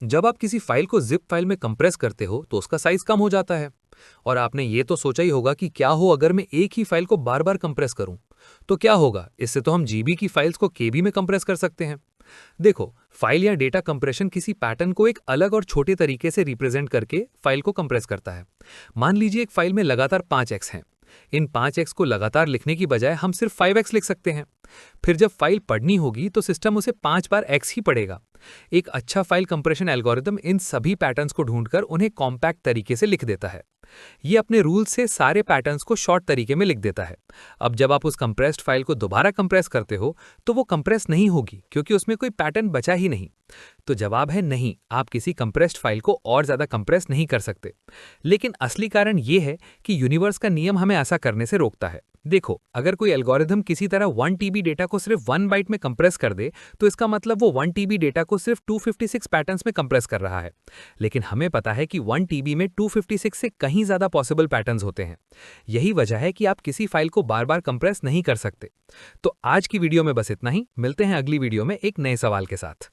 जब आप किसी फाइल को जिप फाइल में कंप्रेस करते हो तो उसका साइज कम हो जाता है। और आपने ये तो सोचा ही होगा कि क्या हो अगर मैं एक ही फाइल को बार बार कंप्रेस करूं। तो क्या होगा, इससे तो हम जीबी की फाइल्स को केबी में कंप्रेस कर सकते हैं। देखो, फाइल या डेटा कंप्रेशन किसी पैटर्न को एक अलग और छोटे तरीके से रिप्रेजेंट करके फाइल को कंप्रेस करता है। मान लीजिए एक फाइल में लगातार 5x हैं। इन 5x को लगातार लिखने की बजाय हम सिर्फ 5x लिख सकते हैं। फिर जब फाइल पढ़नी होगी तो सिस्टम उसे 5 बार x ही पढ़ेगा। एक अच्छा फाइल कंप्रेशन एल्गोरिदम इन सभी पैटर्न्स को ढूंढकर उन्हें कॉम्पैक्ट तरीके से लिख देता है। ये अपने रूल से सारे पैटर्न्स को शॉर्ट तरीके में लिख देता है। अब जब आप उस कंप्रेस्ड फाइल को दोबारा कंप्रेस करते हो तो वो कंप्रेस नहीं होगी, क्योंकि उसमें कोई पैटर्न बचा ही नहीं। तो जवाब है नहीं, आप किसी कंप्रेस्ड फाइल को और ज्यादा कंप्रेस नहीं कर सकते। लेकिन असली कारण ये है कि यूनिवर्स का नियम हमें ऐसा करने से रोकता है। देखो, अगर कोई एल्गोरिथम किसी तरह 1 TB डेटा को सिर्फ 1 बाइट में कंप्रेस कर दे तो इसका मतलब वो 1 TB डेटा को सिर्फ 256 पैटर्न्स में कंप्रेस कर रहा है। लेकिन हमें पता है कि 1 TB में 256 से कहीं ज्यादा पॉसिबल पैटर्न्स होते हैं। यही वजह है कि आप किसी फाइल को बार बार कंप्रेस नहीं कर सकते। तो आज की वीडियो में बस इतना ही। मिलते हैं अगली वीडियो में एक नए सवाल के साथ।